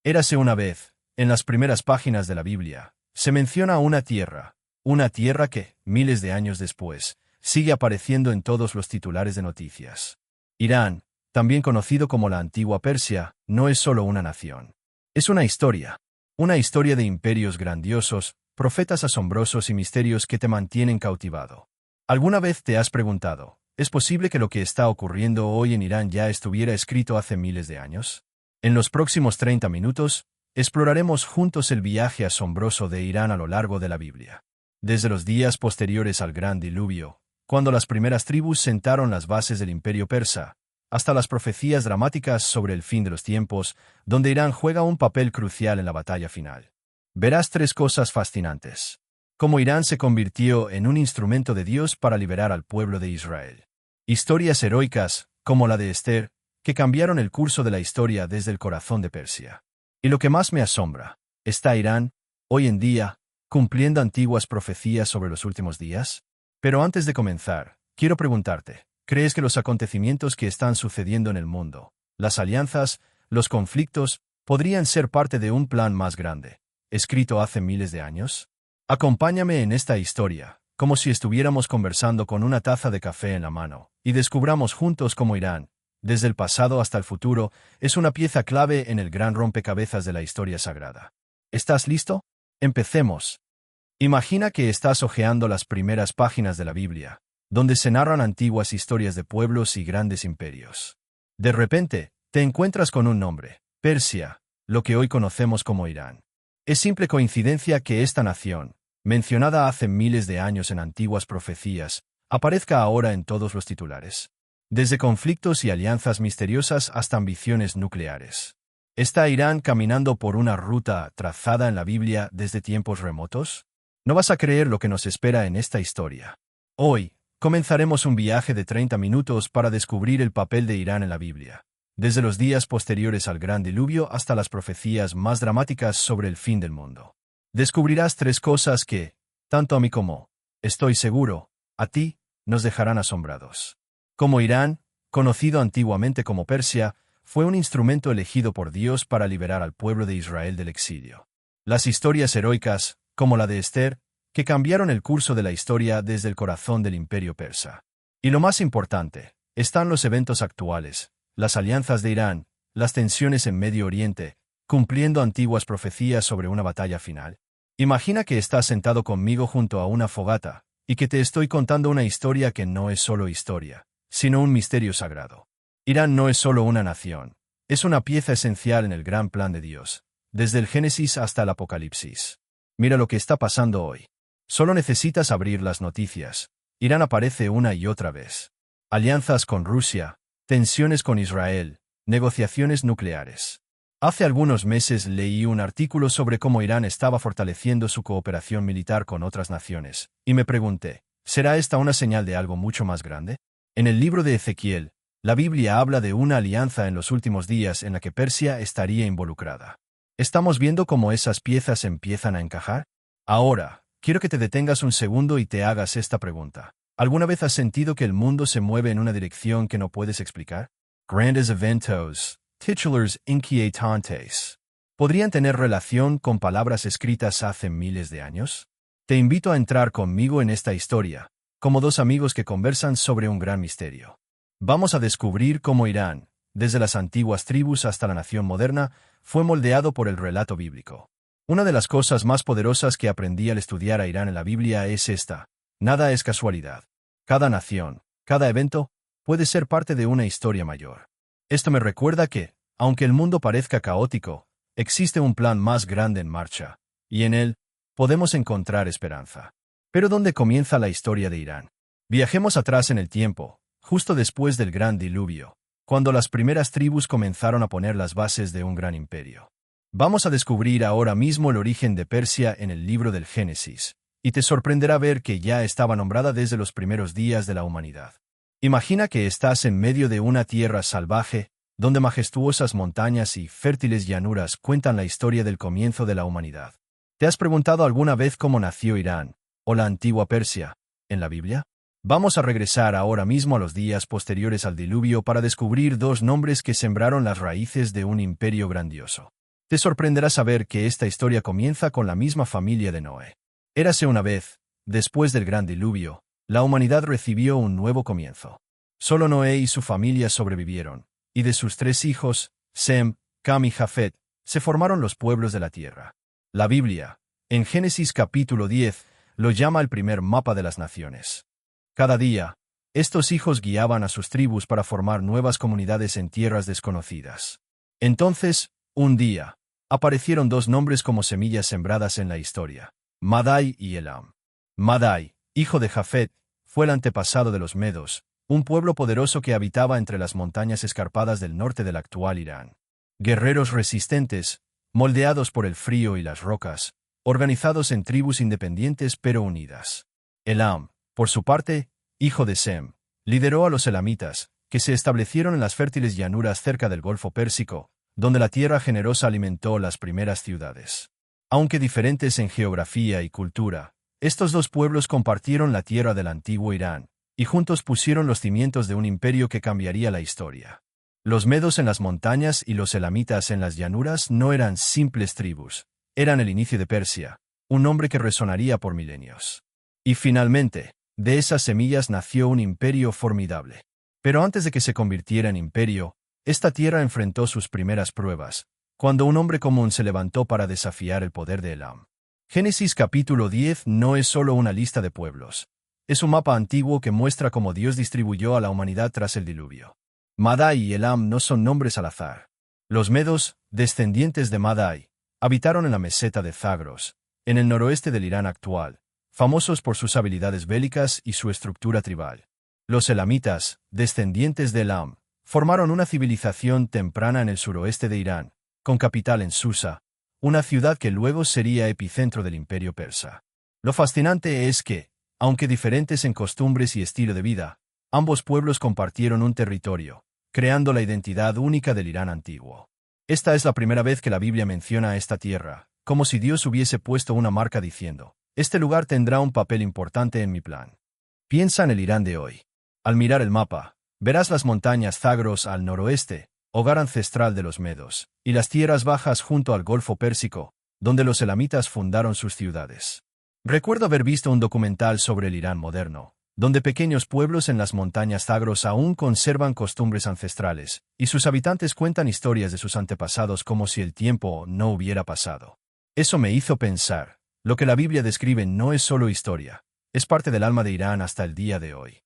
Érase una vez, en las primeras páginas de la Biblia, se menciona una tierra que, miles de años después, sigue apareciendo en todos los titulares de noticias. Irán, también conocido como la antigua Persia, no es solo una nación. Es una historia de imperios grandiosos, profetas asombrosos y misterios que te mantienen cautivado. ¿Alguna vez te has preguntado, ¿es posible que lo que está ocurriendo hoy en Irán ya estuviera escrito hace miles de años? En los próximos 30 minutos, exploraremos juntos el viaje asombroso de Irán a lo largo de la Biblia. Desde los días posteriores al Gran Diluvio, cuando las primeras tribus sentaron las bases del imperio persa, hasta las profecías dramáticas sobre el fin de los tiempos, donde Irán juega un papel crucial en la batalla final. Verás 3 cosas fascinantes. Cómo Irán se convirtió en un instrumento de Dios para liberar al pueblo de Israel. Historias heroicas, como la de Esther, que cambiaron el curso de la historia desde el corazón de Persia. Y lo que más me asombra, ¿está Irán, hoy en día, cumpliendo antiguas profecías sobre los últimos días? Pero antes de comenzar, quiero preguntarte, ¿crees que los acontecimientos que están sucediendo en el mundo, las alianzas, los conflictos, podrían ser parte de un plan más grande, escrito hace miles de años? Acompáñame en esta historia, como si estuviéramos conversando con una taza de café en la mano, y descubramos juntos cómo Irán, desde el pasado hasta el futuro, es una pieza clave en el gran rompecabezas de la historia sagrada. ¿Estás listo? Empecemos. Imagina que estás hojeando las primeras páginas de la Biblia, donde se narran antiguas historias de pueblos y grandes imperios. De repente, te encuentras con un nombre, Persia, lo que hoy conocemos como Irán. Es simple coincidencia que esta nación, mencionada hace miles de años en antiguas profecías, aparezca ahora en todos los titulares. Desde conflictos y alianzas misteriosas hasta ambiciones nucleares. ¿Está Irán caminando por una ruta trazada en la Biblia desde tiempos remotos? No vas a creer lo que nos espera en esta historia. Hoy, comenzaremos un viaje de 30 minutos para descubrir el papel de Irán en la Biblia, desde los días posteriores al Gran Diluvio hasta las profecías más dramáticas sobre el fin del mundo. Descubrirás 3 cosas que, tanto a mí como, estoy seguro, a ti, nos dejarán asombrados. Como Irán, conocido antiguamente como Persia, fue un instrumento elegido por Dios para liberar al pueblo de Israel del exilio. Las historias heroicas, como la de Esther, que cambiaron el curso de la historia desde el corazón del imperio persa. Y lo más importante, están los eventos actuales, las alianzas de Irán, las tensiones en Medio Oriente, cumpliendo antiguas profecías sobre una batalla final. Imagina que estás sentado conmigo junto a una fogata, y que te estoy contando una historia que no es solo historia, sino un misterio sagrado. Irán no es solo una nación, es una pieza esencial en el gran plan de Dios, desde el Génesis hasta el Apocalipsis. Mira lo que está pasando hoy. Solo necesitas abrir las noticias. Irán aparece una y otra vez. Alianzas con Rusia, tensiones con Israel, negociaciones nucleares. Hace algunos meses leí un artículo sobre cómo Irán estaba fortaleciendo su cooperación militar con otras naciones, y me pregunté, ¿será esta una señal de algo mucho más grande? En el libro de Ezequiel, la Biblia habla de una alianza en los últimos días en la que Persia estaría involucrada. ¿Estamos viendo cómo esas piezas empiezan a encajar? Ahora, quiero que te detengas un segundo y te hagas esta pregunta. ¿Alguna vez has sentido que el mundo se mueve en una dirección que no puedes explicar? Grandes eventos, titulares inquietantes. ¿Podrían tener relación con palabras escritas hace miles de años? Te invito a entrar conmigo en esta historia, como 2 amigos que conversan sobre un gran misterio. Vamos a descubrir cómo Irán, desde las antiguas tribus hasta la nación moderna, fue moldeado por el relato bíblico. Una de las cosas más poderosas que aprendí al estudiar a Irán en la Biblia es esta: nada es casualidad. Cada nación, cada evento, puede ser parte de una historia mayor. Esto me recuerda que, aunque el mundo parezca caótico, existe un plan más grande en marcha, y en él, podemos encontrar esperanza. Pero ¿dónde comienza la historia de Irán? Viajemos atrás en el tiempo, justo después del Gran Diluvio, cuando las primeras tribus comenzaron a poner las bases de un gran imperio. Vamos a descubrir ahora mismo el origen de Persia en el libro del Génesis, y te sorprenderá ver que ya estaba nombrada desde los primeros días de la humanidad. Imagina que estás en medio de una tierra salvaje, donde majestuosas montañas y fértiles llanuras cuentan la historia del comienzo de la humanidad. ¿Te has preguntado alguna vez cómo nació Irán, o la antigua Persia, en la Biblia? Vamos a regresar ahora mismo a los días posteriores al diluvio para descubrir 2 nombres que sembraron las raíces de un imperio grandioso. Te sorprenderá saber que esta historia comienza con la misma familia de Noé. Érase una vez, después del gran diluvio, la humanidad recibió un nuevo comienzo. Solo Noé y su familia sobrevivieron, y de sus 3 hijos, Sem, Cam y Jafet, se formaron los pueblos de la tierra. La Biblia, en Génesis capítulo 10, lo llama el primer mapa de las naciones. Cada día, estos hijos guiaban a sus tribus para formar nuevas comunidades en tierras desconocidas. Entonces, un día, aparecieron 2 nombres como semillas sembradas en la historia: Madai y Elam. Madai, hijo de Jafet, fue el antepasado de los medos, un pueblo poderoso que habitaba entre las montañas escarpadas del norte del actual Irán. Guerreros resistentes, moldeados por el frío y las rocas, organizados en tribus independientes pero unidas. Elam, por su parte, hijo de Sem, lideró a los elamitas, que se establecieron en las fértiles llanuras cerca del Golfo Pérsico, donde la tierra generosa alimentó las primeras ciudades. Aunque diferentes en geografía y cultura, estos 2 pueblos compartieron la tierra del antiguo Irán, y juntos pusieron los cimientos de un imperio que cambiaría la historia. Los medos en las montañas y los elamitas en las llanuras no eran simples tribus, eran el inicio de Persia, un nombre que resonaría por milenios. Y finalmente, de esas semillas nació un imperio formidable. Pero antes de que se convirtiera en imperio, esta tierra enfrentó sus primeras pruebas, cuando un hombre común se levantó para desafiar el poder de Elam. Génesis capítulo 10 no es solo una lista de pueblos. Es un mapa antiguo que muestra cómo Dios distribuyó a la humanidad tras el diluvio. Madai y Elam no son nombres al azar. Los medos, descendientes de Madai, habitaron en la meseta de Zagros, en el noroeste del Irán actual, famosos por sus habilidades bélicas y su estructura tribal. Los elamitas, descendientes de Elam, formaron una civilización temprana en el suroeste de Irán, con capital en Susa, una ciudad que luego sería epicentro del imperio persa. Lo fascinante es que, aunque diferentes en costumbres y estilo de vida, ambos pueblos compartieron un territorio, creando la identidad única del Irán antiguo. Esta es la primera vez que la Biblia menciona a esta tierra, como si Dios hubiese puesto una marca diciendo: este lugar tendrá un papel importante en mi plan. Piensa en el Irán de hoy. Al mirar el mapa, verás las montañas Zagros al noroeste, hogar ancestral de los medos, y las tierras bajas junto al Golfo Pérsico, donde los elamitas fundaron sus ciudades. Recuerdo haber visto un documental sobre el Irán moderno, donde pequeños pueblos en las montañas Zagros aún conservan costumbres ancestrales, y sus habitantes cuentan historias de sus antepasados como si el tiempo no hubiera pasado. Eso me hizo pensar, lo que la Biblia describe no es solo historia, es parte del alma de Irán hasta el día de hoy.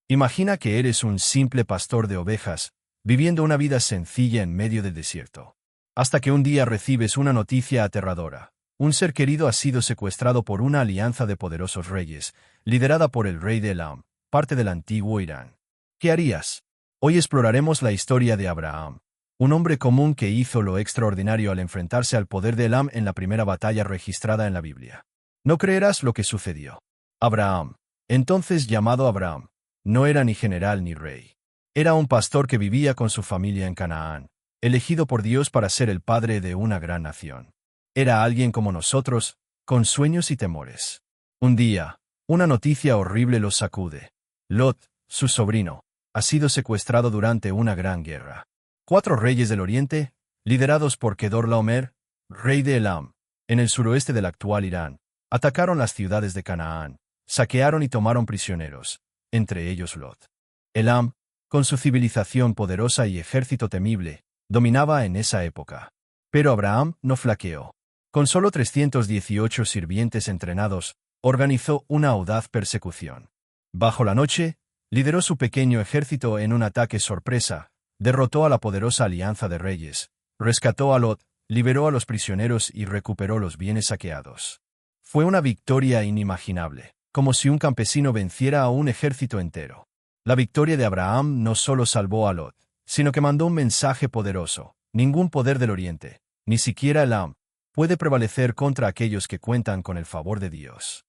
Imagina que eres un simple pastor de ovejas, viviendo una vida sencilla en medio del desierto. Hasta que un día recibes una noticia aterradora. Un ser querido ha sido secuestrado por una alianza de poderosos reyes, liderada por el rey de Elam, parte del antiguo Irán. ¿Qué harías? Hoy exploraremos la historia de Abraham, un hombre común que hizo lo extraordinario al enfrentarse al poder de Elam en la primera batalla registrada en la Biblia. No creerás lo que sucedió. Abraham, entonces llamado Abraham, no era ni general ni rey. Era un pastor que vivía con su familia en Canaán, elegido por Dios para ser el padre de una gran nación. Era alguien como nosotros, con sueños y temores. Un día, una noticia horrible los sacude. Lot, su sobrino, ha sido secuestrado durante una gran guerra. 4 reyes del oriente, liderados por Kedorlaomer, rey de Elam, en el suroeste del actual Irán, atacaron las ciudades de Canaán, saquearon y tomaron prisioneros, entre ellos Lot. Elam, con su civilización poderosa y ejército temible, dominaba en esa época. Pero Abraham no flaqueó. Con solo 318 sirvientes entrenados, organizó una audaz persecución. Bajo la noche, lideró su pequeño ejército en un ataque sorpresa, derrotó a la poderosa alianza de reyes, rescató a Lot, liberó a los prisioneros y recuperó los bienes saqueados. Fue una victoria inimaginable, como si un campesino venciera a un ejército entero. La victoria de Abraham no solo salvó a Lot, sino que mandó un mensaje poderoso: ningún poder del oriente, ni siquiera Elam, puede prevalecer contra aquellos que cuentan con el favor de Dios.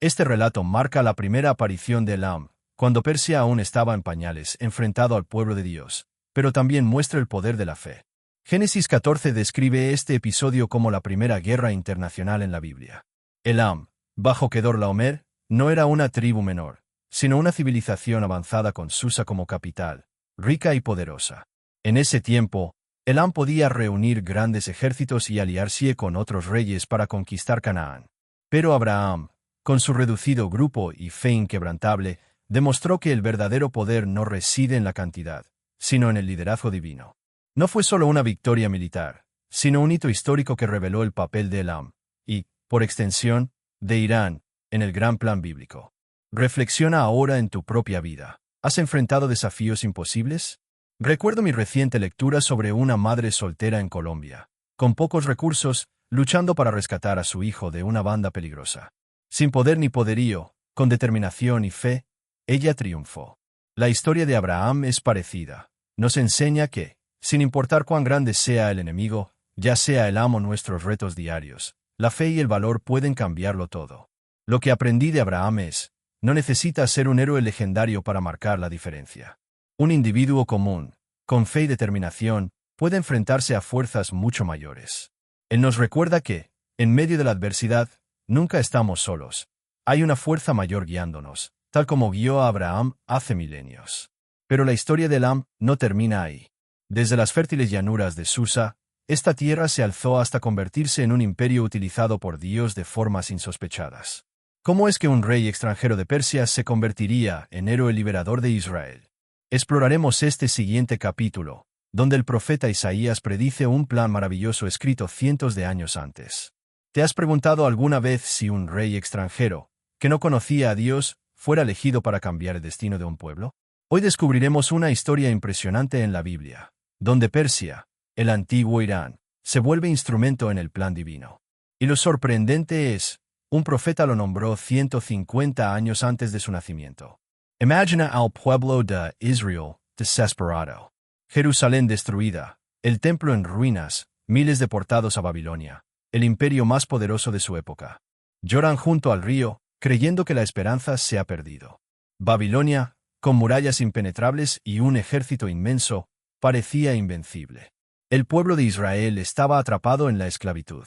Este relato marca la primera aparición de Elam, cuando Persia aún estaba en pañales, enfrentado al pueblo de Dios, pero también muestra el poder de la fe. Génesis 14 describe este episodio como la primera guerra internacional en la Biblia. Elam, bajo Kedorlaomer, no era una tribu menor, sino una civilización avanzada con Susa como capital, rica y poderosa. En ese tiempo, Elam podía reunir grandes ejércitos y aliarse con otros reyes para conquistar Canaán. Pero Abraham, con su reducido grupo y fe inquebrantable, demostró que el verdadero poder no reside en la cantidad, sino en el liderazgo divino. No fue solo una victoria militar, sino un hito histórico que reveló el papel de Elam, y, por extensión, de Irán, en el gran plan bíblico. Reflexiona ahora en tu propia vida. ¿Has enfrentado desafíos imposibles? Recuerdo mi reciente lectura sobre una madre soltera en Colombia, con pocos recursos, luchando para rescatar a su hijo de una banda peligrosa. Sin poder ni poderío, con determinación y fe, ella triunfó. La historia de Abraham es parecida. Nos enseña que, sin importar cuán grande sea el enemigo, ya sea el amo o nuestros retos diarios, la fe y el valor pueden cambiarlo todo. Lo que aprendí de Abraham es, no necesitas ser un héroe legendario para marcar la diferencia. Un individuo común, con fe y determinación, puede enfrentarse a fuerzas mucho mayores. Él nos recuerda que, en medio de la adversidad, nunca estamos solos. Hay una fuerza mayor guiándonos, tal como guió a Abraham hace milenios. Pero la historia de Elam no termina ahí. Desde las fértiles llanuras de Susa, esta tierra se alzó hasta convertirse en un imperio utilizado por Dios de formas insospechadas. ¿Cómo es que un rey extranjero de Persia se convertiría en héroe liberador de Israel? Exploraremos este siguiente capítulo, donde el profeta Isaías predice un plan maravilloso escrito cientos de años antes. ¿Te has preguntado alguna vez si un rey extranjero, que no conocía a Dios, fuera elegido para cambiar el destino de un pueblo? Hoy descubriremos una historia impresionante en la Biblia, donde Persia, el antiguo Irán, se vuelve instrumento en el plan divino. Y lo sorprendente es, un profeta lo nombró 150 años antes de su nacimiento. Imagina al pueblo de Israel desesperado. Jerusalén destruida, el templo en ruinas, miles deportados a Babilonia, el imperio más poderoso de su época. Lloran junto al río, creyendo que la esperanza se ha perdido. Babilonia, con murallas impenetrables y un ejército inmenso, parecía invencible. El pueblo de Israel estaba atrapado en la esclavitud.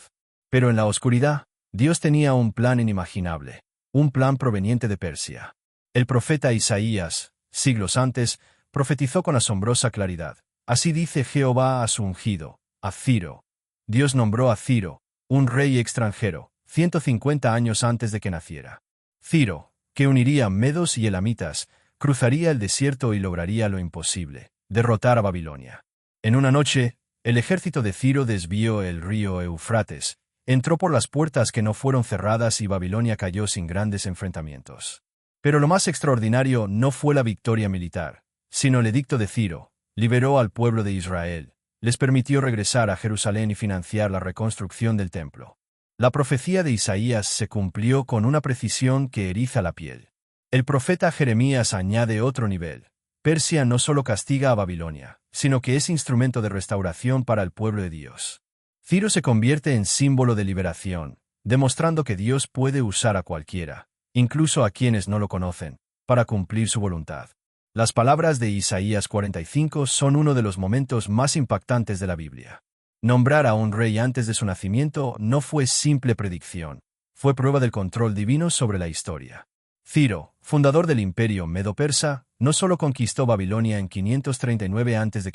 Pero en la oscuridad, Dios tenía un plan inimaginable, un plan proveniente de Persia. El profeta Isaías, siglos antes, profetizó con asombrosa claridad. Así dice Jehová a su ungido, a Ciro. Dios nombró a Ciro, un rey extranjero, 150 años antes de que naciera. Ciro, que uniría medos y elamitas, cruzaría el desierto y lograría lo imposible, derrotar a Babilonia. En una noche, el ejército de Ciro desvió el río Eufrates, entró por las puertas que no fueron cerradas y Babilonia cayó sin grandes enfrentamientos. Pero lo más extraordinario no fue la victoria militar, sino el edicto de Ciro. Liberó al pueblo de Israel, les permitió regresar a Jerusalén y financiar la reconstrucción del templo. La profecía de Isaías se cumplió con una precisión que eriza la piel. El profeta Jeremías añade otro nivel. Persia no solo castiga a Babilonia, sino que es instrumento de restauración para el pueblo de Dios. Ciro se convierte en símbolo de liberación, demostrando que Dios puede usar a cualquiera, incluso a quienes no lo conocen, para cumplir su voluntad. Las palabras de Isaías 45 son uno de los momentos más impactantes de la Biblia. Nombrar a un rey antes de su nacimiento no fue simple predicción, fue prueba del control divino sobre la historia. Ciro, fundador del imperio medo-persa, no solo conquistó Babilonia en 539 a.C.,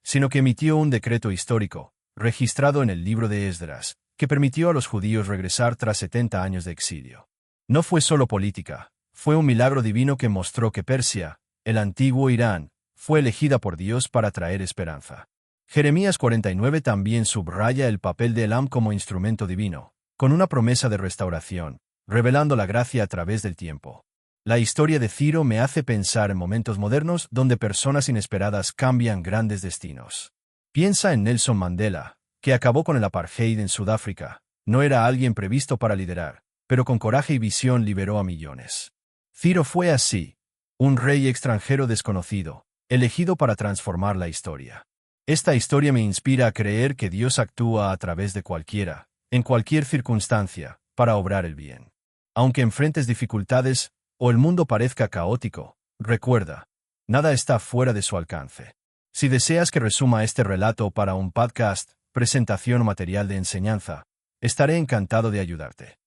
sino que emitió un decreto histórico, registrado en el libro de Esdras, que permitió a los judíos regresar tras 70 años de exilio. No fue solo política, fue un milagro divino que mostró que Persia, el antiguo Irán, fue elegida por Dios para traer esperanza. Jeremías 49 también subraya el papel de Elam como instrumento divino, con una promesa de restauración, revelando la gracia a través del tiempo. La historia de Ciro me hace pensar en momentos modernos donde personas inesperadas cambian grandes destinos. Piensa en Nelson Mandela, que acabó con el apartheid en Sudáfrica. No era alguien previsto para liderar, pero con coraje y visión liberó a millones. Ciro fue así, un rey extranjero desconocido, elegido para transformar la historia. Esta historia me inspira a creer que Dios actúa a través de cualquiera, en cualquier circunstancia, para obrar el bien. Aunque enfrentes dificultades, o el mundo parezca caótico, recuerda, nada está fuera de su alcance. Si deseas que resuma este relato para un podcast, presentación o material de enseñanza, estaré encantado de ayudarte.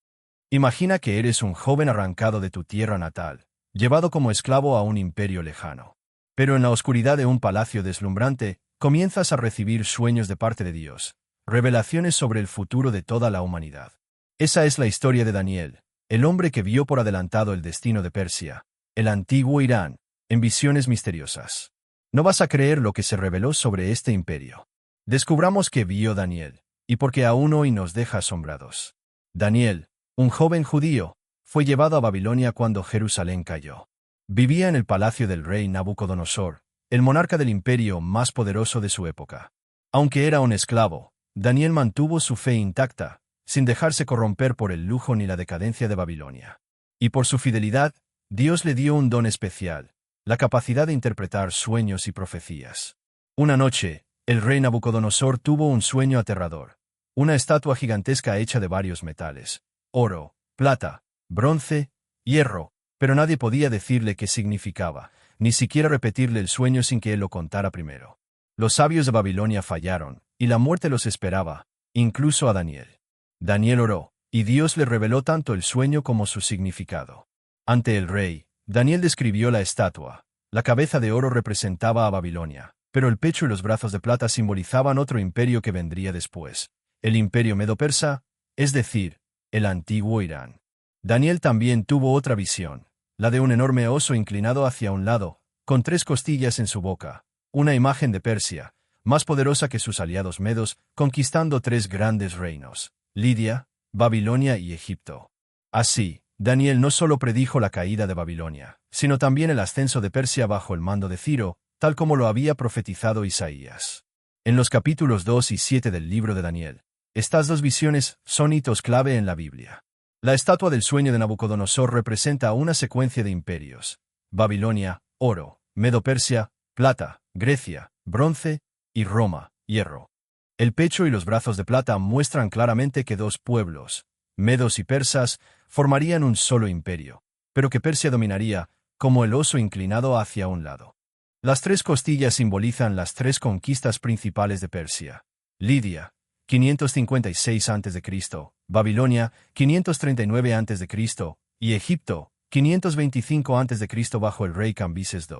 Imagina que eres un joven arrancado de tu tierra natal, llevado como esclavo a un imperio lejano. Pero en la oscuridad de un palacio deslumbrante, comienzas a recibir sueños de parte de Dios, revelaciones sobre el futuro de toda la humanidad. Esa es la historia de Daniel, el hombre que vio por adelantado el destino de Persia, el antiguo Irán, en visiones misteriosas. No vas a creer lo que se reveló sobre este imperio. Descubramos qué vio Daniel, y por qué aún hoy nos deja asombrados. Daniel, un joven judío, fue llevado a Babilonia cuando Jerusalén cayó. Vivía en el palacio del rey Nabucodonosor, el monarca del imperio más poderoso de su época. Aunque era un esclavo, Daniel mantuvo su fe intacta, sin dejarse corromper por el lujo ni la decadencia de Babilonia. Y por su fidelidad, Dios le dio un don especial, la capacidad de interpretar sueños y profecías. Una noche, el rey Nabucodonosor tuvo un sueño aterrador. Una estatua gigantesca hecha de varios metales, oro, plata, bronce, hierro, pero nadie podía decirle qué significaba, ni siquiera repetirle el sueño sin que él lo contara primero. Los sabios de Babilonia fallaron, y la muerte los esperaba, incluso a Daniel. Daniel oró, y Dios le reveló tanto el sueño como su significado. Ante el rey, Daniel describió la estatua. La cabeza de oro representaba a Babilonia, pero el pecho y los brazos de plata simbolizaban otro imperio que vendría después, el imperio medo-persa, es decir, el antiguo Irán. Daniel también tuvo otra visión, la de un enorme oso inclinado hacia un lado, con 3 costillas en su boca, una imagen de Persia, más poderosa que sus aliados medos, conquistando 3 grandes reinos, Lidia, Babilonia y Egipto. Así, Daniel no solo predijo la caída de Babilonia, sino también el ascenso de Persia bajo el mando de Ciro, tal como lo había profetizado Isaías. En los capítulos 2 y 7 del libro de Daniel, estas 2 visiones son hitos clave en la Biblia. La estatua del sueño de Nabucodonosor representa una secuencia de imperios: Babilonia, oro; Medo-Persia, plata; Grecia, bronce; y Roma, hierro. El pecho y los brazos de plata muestran claramente que 2 pueblos, medos y persas, formarían un solo imperio, pero que Persia dominaría, como el oso inclinado hacia un lado. Las 3 costillas simbolizan las 3 conquistas principales de Persia: Lidia, 556 a.C., Babilonia, 539 a.C., y Egipto, 525 a.C. bajo el rey Cambises II.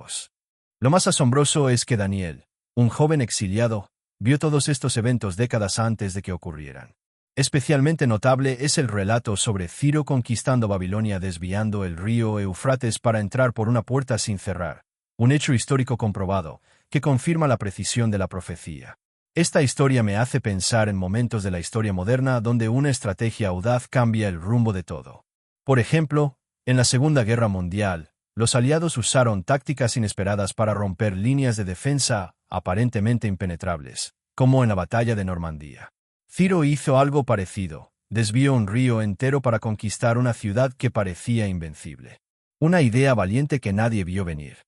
Lo más asombroso es que Daniel, un joven exiliado, vio todos estos eventos décadas antes de que ocurrieran. Especialmente notable es el relato sobre Ciro conquistando Babilonia desviando el río Eufrates para entrar por una puerta sin cerrar, un hecho histórico comprobado, que confirma la precisión de la profecía. Esta historia me hace pensar en momentos de la historia moderna donde una estrategia audaz cambia el rumbo de todo. Por ejemplo, en la Segunda Guerra Mundial, los aliados usaron tácticas inesperadas para romper líneas de defensa aparentemente impenetrables, como en la batalla de Normandía. Ciro hizo algo parecido, desvió un río entero para conquistar una ciudad que parecía invencible. Una idea valiente que nadie vio venir.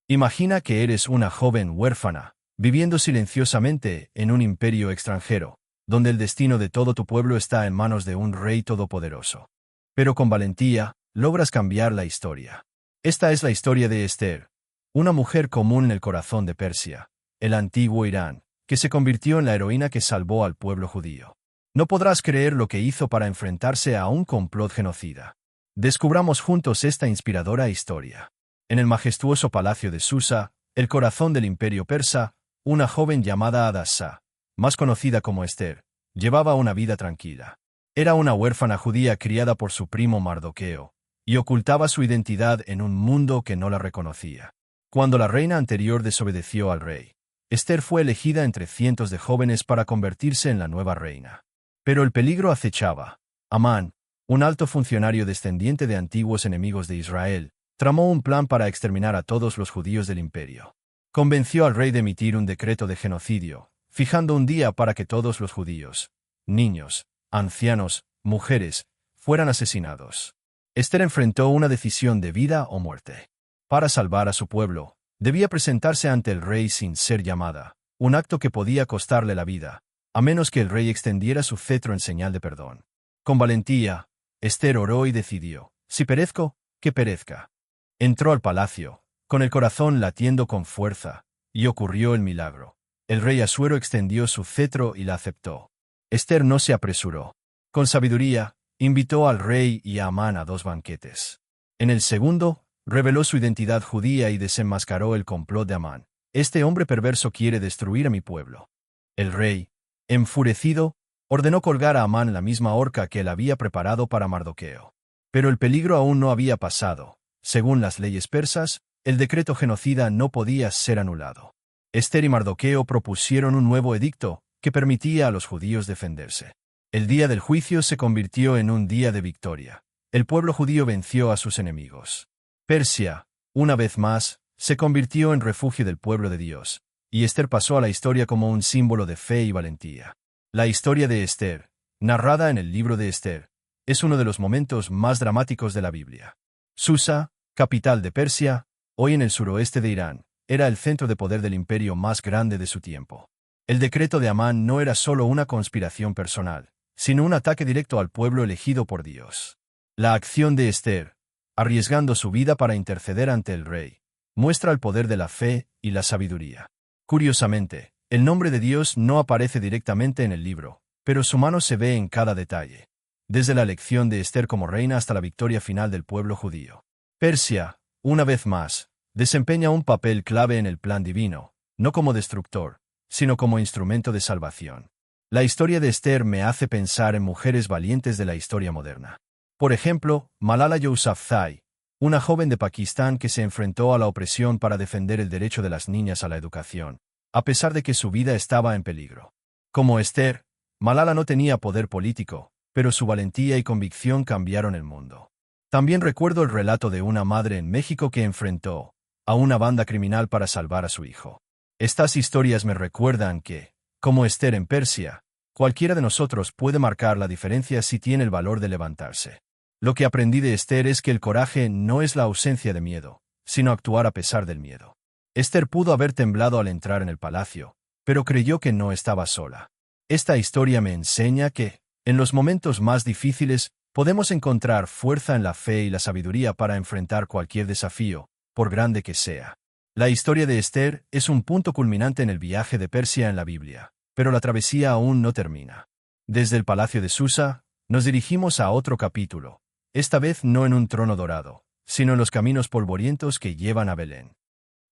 Imagina que eres una joven huérfana, viviendo silenciosamente en un imperio extranjero, donde el destino de todo tu pueblo está en manos de un rey todopoderoso. Pero con valentía, logras cambiar la historia. Esta es la historia de Esther, una mujer común en el corazón de Persia, el antiguo Irán, que se convirtió en la heroína que salvó al pueblo judío. No podrás creer lo que hizo para enfrentarse a un complot genocida. Descubramos juntos esta inspiradora historia. En el majestuoso palacio de Susa, el corazón del imperio persa, una joven llamada Hadassa, más conocida como Esther, llevaba una vida tranquila. Era una huérfana judía criada por su primo Mardoqueo, y ocultaba su identidad en un mundo que no la reconocía. Cuando la reina anterior desobedeció al rey, Esther fue elegida entre cientos de jóvenes para convertirse en la nueva reina. Pero el peligro acechaba. Amán, un alto funcionario descendiente de antiguos enemigos de Israel, tramó un plan para exterminar a todos los judíos del imperio. Convenció al rey de emitir un decreto de genocidio, fijando un día para que todos los judíos, niños, ancianos, mujeres, fueran asesinados. Esther enfrentó una decisión de vida o muerte. Para salvar a su pueblo, debía presentarse ante el rey sin ser llamada, un acto que podía costarle la vida, a menos que el rey extendiera su cetro en señal de perdón. Con valentía, Esther oró y decidió: si perezco, que perezca. Entró al palacio, con el corazón latiendo con fuerza, y ocurrió el milagro. El rey Asuero extendió su cetro y la aceptó. Esther no se apresuró. Con sabiduría, invitó al rey y a Amán a 2 banquetes. En el segundo, reveló su identidad judía y desenmascaró el complot de Amán, Este hombre perverso quiere destruir a mi pueblo. El rey, enfurecido, ordenó colgar a Amán en la misma horca que él había preparado para Mardoqueo. Pero el peligro aún no había pasado. Según las leyes persas, el decreto genocida no podía ser anulado. Ester y Mardoqueo propusieron un nuevo edicto que permitía a los judíos defenderse. El día del juicio se convirtió en un día de victoria. El pueblo judío venció a sus enemigos. Persia, una vez más, se convirtió en refugio del pueblo de Dios, y Ester pasó a la historia como un símbolo de fe y valentía. La historia de Ester, narrada en el libro de Ester, es uno de los momentos más dramáticos de la Biblia. Susa, capital de Persia, hoy en el suroeste de Irán, era el centro de poder del imperio más grande de su tiempo. El decreto de Amán no era solo una conspiración personal, sino un ataque directo al pueblo elegido por Dios. La acción de Ester, arriesgando su vida para interceder ante el rey, muestra el poder de la fe y la sabiduría. Curiosamente, el nombre de Dios no aparece directamente en el libro, pero su mano se ve en cada detalle, desde la elección de Ester como reina hasta la victoria final del pueblo judío. Persia, una vez más, desempeña un papel clave en el plan divino, no como destructor, sino como instrumento de salvación. La historia de Ester me hace pensar en mujeres valientes de la historia moderna. Por ejemplo, Malala Yousafzai, una joven de Pakistán que se enfrentó a la opresión para defender el derecho de las niñas a la educación, a pesar de que su vida estaba en peligro. Como Ester, Malala no tenía poder político, pero su valentía y convicción cambiaron el mundo. También recuerdo el relato de una madre en México que enfrentó a una banda criminal para salvar a su hijo. Estas historias me recuerdan que, como Ester en Persia, cualquiera de nosotros puede marcar la diferencia si tiene el valor de levantarse. Lo que aprendí de Ester es que el coraje no es la ausencia de miedo, sino actuar a pesar del miedo. Ester pudo haber temblado al entrar en el palacio, pero creyó que no estaba sola. Esta historia me enseña que, en los momentos más difíciles, podemos encontrar fuerza en la fe y la sabiduría para enfrentar cualquier desafío, por grande que sea. La historia de Ester es un punto culminante en el viaje de Persia en la Biblia, pero la travesía aún no termina. Desde el palacio de Susa, nos dirigimos a otro capítulo, esta vez no en un trono dorado, sino en los caminos polvorientos que llevan a Belén.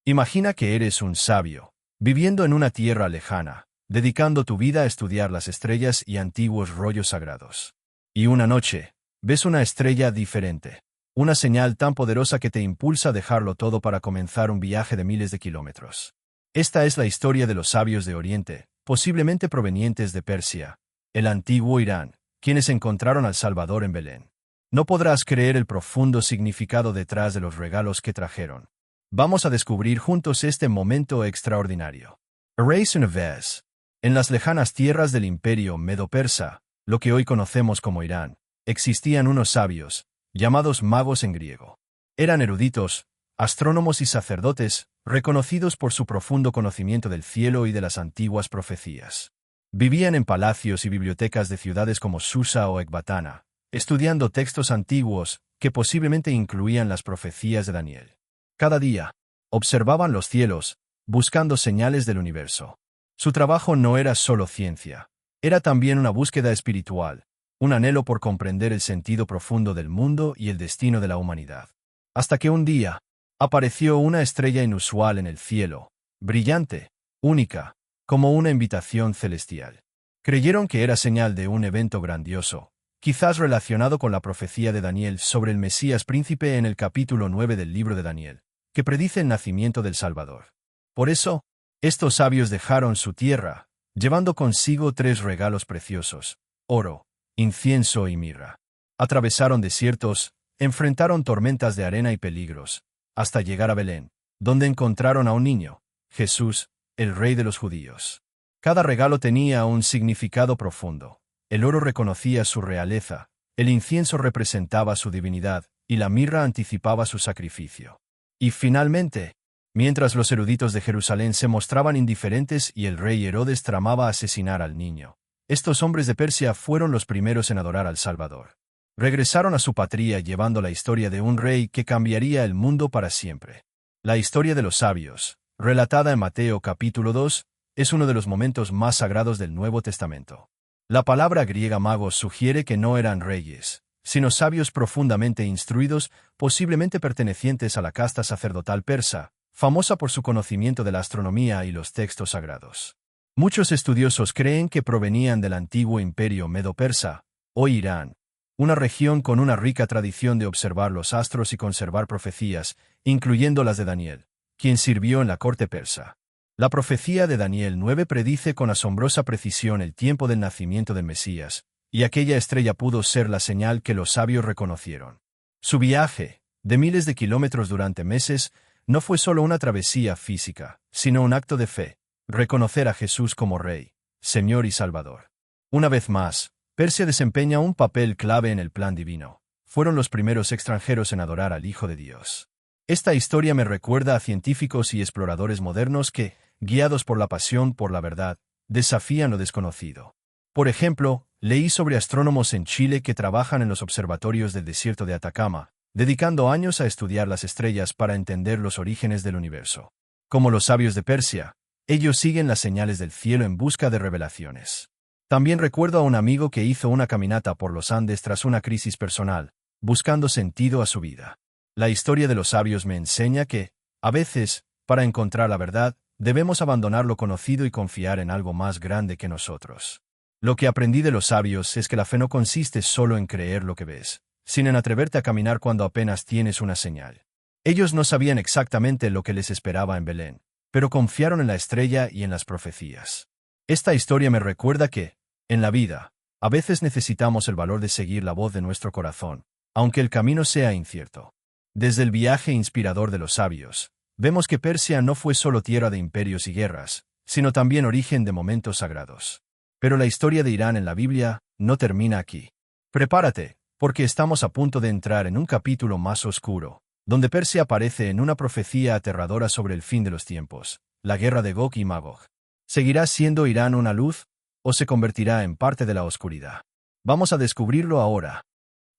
Imagina que eres un sabio, viviendo en una tierra lejana, dedicando tu vida a estudiar las estrellas y antiguos rollos sagrados. Y una noche, ves una estrella diferente, una señal tan poderosa que te impulsa a dejarlo todo para comenzar un viaje de miles de kilómetros. Esta es la historia de los sabios de Oriente, posiblemente provenientes de Persia, el antiguo Irán, quienes encontraron al Salvador en Belén. No podrás creer el profundo significado detrás de los regalos que trajeron. Vamos a descubrir juntos este momento extraordinario. Eréis una vez, en las lejanas tierras del imperio medo-persa, lo que hoy conocemos como Irán, existían unos sabios, llamados magos en griego. Eran eruditos, astrónomos y sacerdotes, reconocidos por su profundo conocimiento del cielo y de las antiguas profecías. Vivían en palacios y bibliotecas de ciudades como Susa o Ecbatana, estudiando textos antiguos que posiblemente incluían las profecías de Daniel. Cada día, observaban los cielos, buscando señales del universo. Su trabajo no era solo ciencia, era también una búsqueda espiritual, un anhelo por comprender el sentido profundo del mundo y el destino de la humanidad. Hasta que un día, apareció una estrella inusual en el cielo, brillante, única, como una invitación celestial. Creyeron que era señal de un evento grandioso, quizás relacionado con la profecía de Daniel sobre el Mesías príncipe en el capítulo 9 del libro de Daniel, que predice el nacimiento del Salvador. Por eso, estos sabios dejaron su tierra, llevando consigo 3 regalos preciosos: oro, incienso y mirra. Atravesaron desiertos, enfrentaron tormentas de arena y peligros, hasta llegar a Belén, donde encontraron a un niño, Jesús, el rey de los judíos. Cada regalo tenía un significado profundo. El oro reconocía su realeza, el incienso representaba su divinidad, y la mirra anticipaba su sacrificio. Y finalmente, mientras los eruditos de Jerusalén se mostraban indiferentes y el rey Herodes tramaba asesinar al niño, estos hombres de Persia fueron los primeros en adorar al Salvador. Regresaron a su patria llevando la historia de un rey que cambiaría el mundo para siempre. La historia de los sabios, relatada en Mateo capítulo 2, es uno de los momentos más sagrados del Nuevo Testamento. La palabra griega magos sugiere que no eran reyes, sino sabios profundamente instruidos, posiblemente pertenecientes a la casta sacerdotal persa, famosa por su conocimiento de la astronomía y los textos sagrados. Muchos estudiosos creen que provenían del antiguo imperio medo-persa, o Irán, una región con una rica tradición de observar los astros y conservar profecías, incluyendo las de Daniel, quien sirvió en la corte persa. La profecía de Daniel 9 predice con asombrosa precisión el tiempo del nacimiento del Mesías, y aquella estrella pudo ser la señal que los sabios reconocieron. Su viaje, de miles de kilómetros durante meses, no fue solo una travesía física, sino un acto de fe, reconocer a Jesús como Rey, Señor y Salvador. Una vez más, Persia desempeña un papel clave en el plan divino. Fueron los primeros extranjeros en adorar al Hijo de Dios. Esta historia me recuerda a científicos y exploradores modernos que, guiados por la pasión por la verdad, desafían lo desconocido. Por ejemplo, leí sobre astrónomos en Chile que trabajan en los observatorios del desierto de Atacama, dedicando años a estudiar las estrellas para entender los orígenes del universo. Como los sabios de Persia, ellos siguen las señales del cielo en busca de revelaciones. También recuerdo a un amigo que hizo una caminata por los Andes tras una crisis personal, buscando sentido a su vida. La historia de los sabios me enseña que, a veces, para encontrar la verdad, debemos abandonar lo conocido y confiar en algo más grande que nosotros. Lo que aprendí de los sabios es que la fe no consiste solo en creer lo que ves, sino en atreverte a caminar cuando apenas tienes una señal. Ellos no sabían exactamente lo que les esperaba en Belén, pero confiaron en la estrella y en las profecías. Esta historia me recuerda que, en la vida, a veces necesitamos el valor de seguir la voz de nuestro corazón, aunque el camino sea incierto. Desde el viaje inspirador de los sabios, vemos que Persia no fue solo tierra de imperios y guerras, sino también origen de momentos sagrados. Pero la historia de Irán en la Biblia no termina aquí. Prepárate, porque estamos a punto de entrar en un capítulo más oscuro, donde Persia aparece en una profecía aterradora sobre el fin de los tiempos, la guerra de Gog y Magog. ¿Seguirá siendo Irán una luz, o se convertirá en parte de la oscuridad? Vamos a descubrirlo ahora.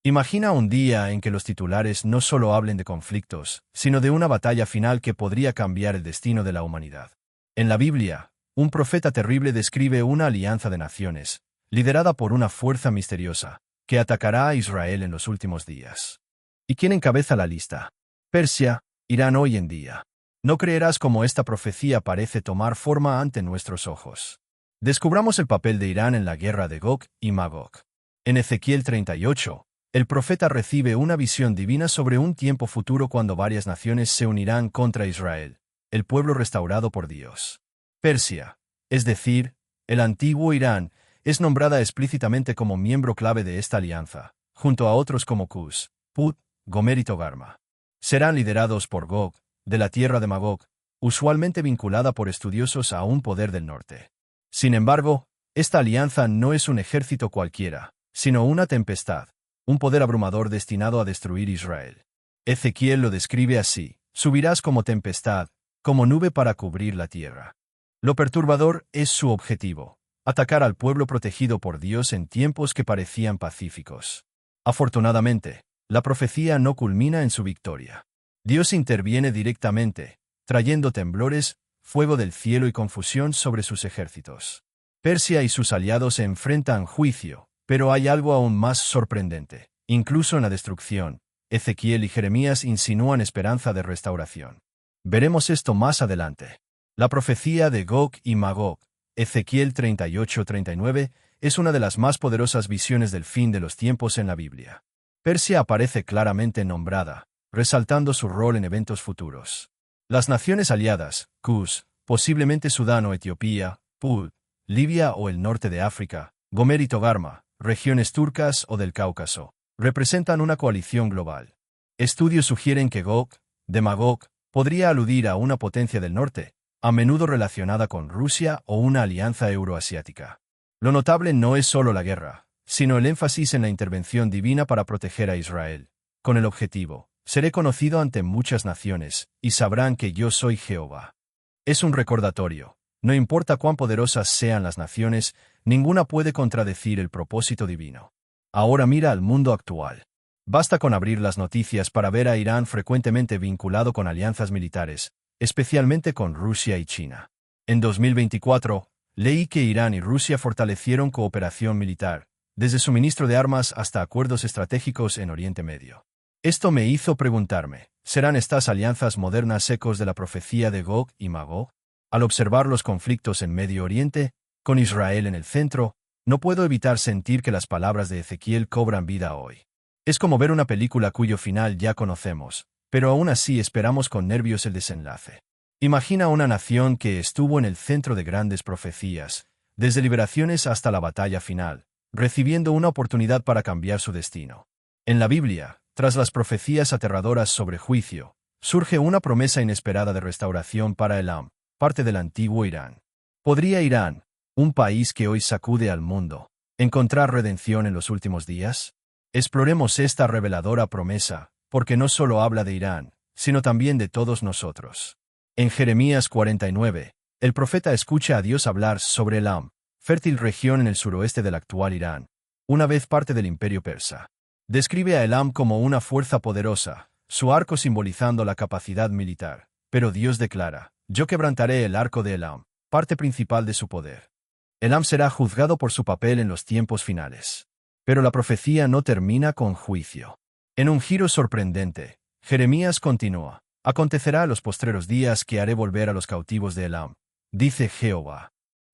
Imagina un día en que los titulares no solo hablen de conflictos, sino de una batalla final que podría cambiar el destino de la humanidad. En la Biblia, un profeta terrible describe una alianza de naciones, liderada por una fuerza misteriosa, que atacará a Israel en los últimos días. ¿Y quién encabeza la lista? Persia, Irán hoy en día. No creerás cómo esta profecía parece tomar forma ante nuestros ojos. Descubramos el papel de Irán en la guerra de Gog y Magog. En Ezequiel 38, el profeta recibe una visión divina sobre un tiempo futuro cuando varias naciones se unirán contra Israel, el pueblo restaurado por Dios. Persia, es decir, el antiguo Irán, es nombrada explícitamente como miembro clave de esta alianza, junto a otros como Cus, Put, Gomer y Togarma. Serán liderados por Gog, de la tierra de Magog, usualmente vinculada por estudiosos a un poder del norte. Sin embargo, esta alianza no es un ejército cualquiera, sino una tempestad, un poder abrumador destinado a destruir Israel. Ezequiel lo describe así: subirás como tempestad, como nube para cubrir la tierra. Lo perturbador es su objetivo: atacar al pueblo protegido por Dios en tiempos que parecían pacíficos. Afortunadamente, la profecía no culmina en su victoria. Dios interviene directamente, trayendo temblores, fuego del cielo y confusión sobre sus ejércitos. Persia y sus aliados se enfrentan juicio, pero hay algo aún más sorprendente. Incluso en la destrucción, Ezequiel y Jeremías insinúan esperanza de restauración. Veremos esto más adelante. La profecía de Gog y Magog, Ezequiel 38-39, es una de las más poderosas visiones del fin de los tiempos en la Biblia. Persia aparece claramente nombrada, resaltando su rol en eventos futuros. Las naciones aliadas, Cus, posiblemente Sudán o Etiopía, Put, Libia o el norte de África, Gomer y Togarma, regiones turcas o del Cáucaso, representan una coalición global. Estudios sugieren que Gog, de Magog, podría aludir a una potencia del norte, a menudo relacionada con Rusia o una alianza euroasiática. Lo notable no es solo la guerra, sino el énfasis en la intervención divina para proteger a Israel, con el objetivo: seré conocido ante muchas naciones, y sabrán que yo soy Jehová. Es un recordatorio: no importa cuán poderosas sean las naciones, ninguna puede contradecir el propósito divino. Ahora mira al mundo actual. Basta con abrir las noticias para ver a Irán frecuentemente vinculado con alianzas militares, especialmente con Rusia y China. En 2024, leí que Irán y Rusia fortalecieron cooperación militar, desde suministro de armas hasta acuerdos estratégicos en Oriente Medio. Esto me hizo preguntarme, ¿serán estas alianzas modernas ecos de la profecía de Gog y Magog? Al observar los conflictos en Medio Oriente, con Israel en el centro, no puedo evitar sentir que las palabras de Ezequiel cobran vida hoy. Es como ver una película cuyo final ya conocemos, pero aún así esperamos con nervios el desenlace. Imagina una nación que estuvo en el centro de grandes profecías, desde liberaciones hasta la batalla final, recibiendo una oportunidad para cambiar su destino. En la Biblia, tras las profecías aterradoras sobre juicio, surge una promesa inesperada de restauración para Elam, parte del antiguo Irán. ¿Podría Irán, un país que hoy sacude al mundo, encontrar redención en los últimos días? Exploremos esta reveladora promesa, porque no solo habla de Irán, sino también de todos nosotros. En Jeremías 49, el profeta escucha a Dios hablar sobre Elam, fértil región en el suroeste del actual Irán, una vez parte del imperio persa. Describe a Elam como una fuerza poderosa, su arco simbolizando la capacidad militar, pero Dios declara, yo quebrantaré el arco de Elam, parte principal de su poder. Elam será juzgado por su papel en los tiempos finales. Pero la profecía no termina con juicio. En un giro sorprendente, Jeremías continúa, acontecerá a los postreros días que haré volver a los cautivos de Elam, dice Jehová.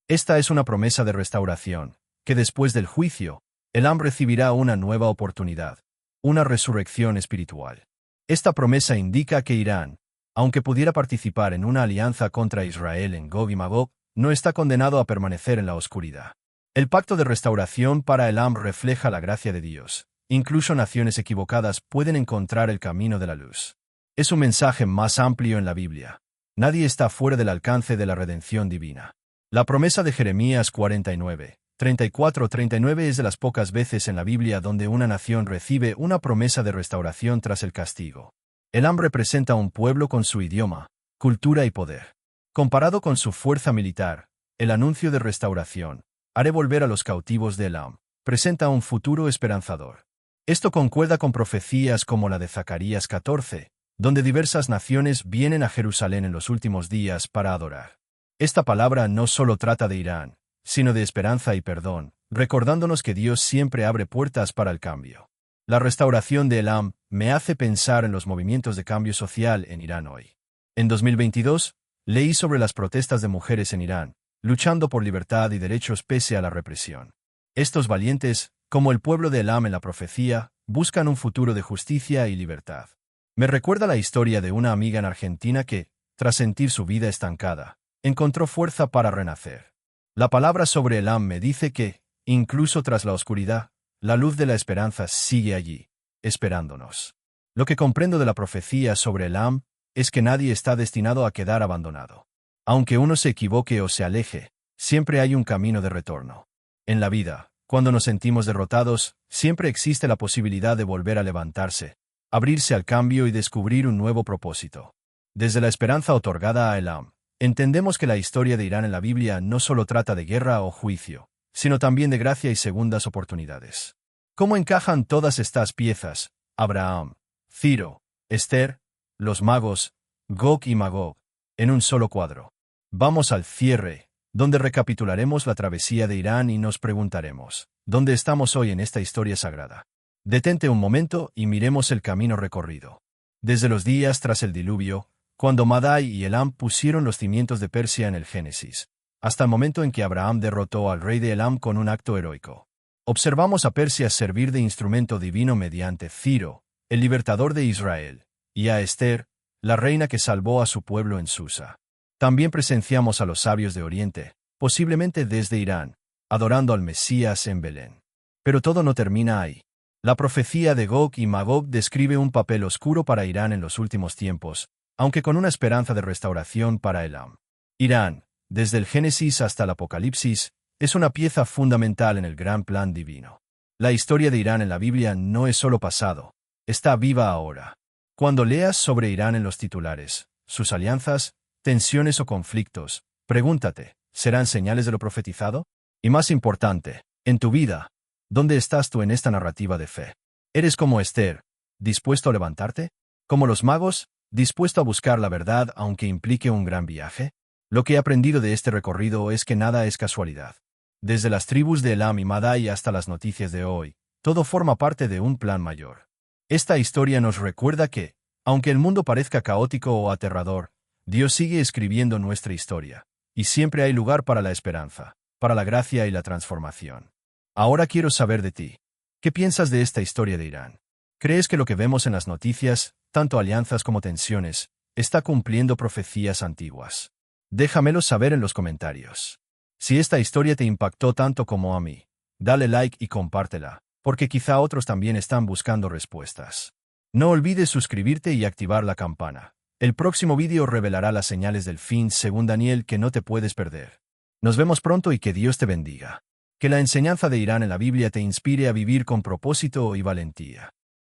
Esta es una promesa de restauración, que después del juicio, Elam recibirá una nueva oportunidad, una resurrección espiritual. Esta promesa indica que Irán, aunque pudiera participar en una alianza contra Israel en Gog y Magog, no está condenado a permanecer en la oscuridad. El pacto de restauración para Elam refleja la gracia de Dios. Incluso naciones equivocadas pueden encontrar el camino de la luz. Es un mensaje más amplio en la Biblia. Nadie está fuera del alcance de la redención divina. La promesa de Jeremías 49, 34-39 es de las pocas veces en la Biblia donde una nación recibe una promesa de restauración tras el castigo. Elam representa un pueblo con su idioma, cultura y poder. Comparado con su fuerza militar, el anuncio de restauración, haré volver a los cautivos de Elam, presenta un futuro esperanzador. Esto concuerda con profecías como la de Zacarías 14, donde diversas naciones vienen a Jerusalén en los últimos días para adorar. Esta palabra no solo trata de Irán, sino de esperanza y perdón, recordándonos que Dios siempre abre puertas para el cambio. La restauración de Elam me hace pensar en los movimientos de cambio social en Irán hoy. En 2022, leí sobre las protestas de mujeres en Irán, luchando por libertad y derechos pese a la represión. Estos valientes, como el pueblo de Elam en la profecía, buscan un futuro de justicia y libertad. Me recuerda la historia de una amiga en Argentina que, tras sentir su vida estancada, encontró fuerza para renacer. La palabra sobre Elam me dice que, incluso tras la oscuridad, la luz de la esperanza sigue allí, esperándonos. Lo que comprendo de la profecía sobre Elam es que nadie está destinado a quedar abandonado. Aunque uno se equivoque o se aleje, siempre hay un camino de retorno. En la vida, cuando nos sentimos derrotados, siempre existe la posibilidad de volver a levantarse, abrirse al cambio y descubrir un nuevo propósito. Desde la esperanza otorgada a Elam, entendemos que la historia de Irán en la Biblia no solo trata de guerra o juicio, sino también de gracia y segundas oportunidades. ¿Cómo encajan todas estas piezas? Abraham, Ciro, Esther, los magos, Gog y Magog, en un solo cuadro. Vamos al cierre, donde recapitularemos la travesía de Irán y nos preguntaremos, ¿dónde estamos hoy en esta historia sagrada? Detente un momento y miremos el camino recorrido. Desde los días tras el diluvio, cuando Madai y Elam pusieron los cimientos de Persia en el Génesis, hasta el momento en que Abraham derrotó al rey de Elam con un acto heroico. Observamos a Persia servir de instrumento divino mediante Ciro, el libertador de Israel, y a Esther, la reina que salvó a su pueblo en Susa. También presenciamos a los sabios de Oriente, posiblemente desde Irán, adorando al Mesías en Belén. Pero todo no termina ahí. La profecía de Gog y Magog describe un papel oscuro para Irán en los últimos tiempos, aunque con una esperanza de restauración para Elam. Irán, desde el Génesis hasta el Apocalipsis, es una pieza fundamental en el gran plan divino. La historia de Irán en la Biblia no es solo pasado, está viva ahora. Cuando leas sobre Irán en los titulares, sus alianzas, tensiones o conflictos, pregúntate, ¿serán señales de lo profetizado? Y más importante, en tu vida, ¿dónde estás tú en esta narrativa de fe? ¿Eres como Esther, dispuesto a levantarte? ¿Como los magos, dispuesto a buscar la verdad aunque implique un gran viaje? Lo que he aprendido de este recorrido es que nada es casualidad. Desde las tribus de Elam y Madai hasta las noticias de hoy, todo forma parte de un plan mayor. Esta historia nos recuerda que, aunque el mundo parezca caótico o aterrador, Dios sigue escribiendo nuestra historia, y siempre hay lugar para la esperanza, para la gracia y la transformación. Ahora quiero saber de ti. ¿Qué piensas de esta historia de Irán? ¿Crees que lo que vemos en las noticias, tanto alianzas como tensiones, está cumpliendo profecías antiguas? Déjamelo saber en los comentarios. Si esta historia te impactó tanto como a mí, dale like y compártela, porque quizá otros también están buscando respuestas. No olvides suscribirte y activar la campana. El próximo vídeo revelará las señales del fin según Daniel que no te puedes perder. Nos vemos pronto y que Dios te bendiga. Que la enseñanza de Irán en la Biblia te inspire a vivir con propósito y valentía.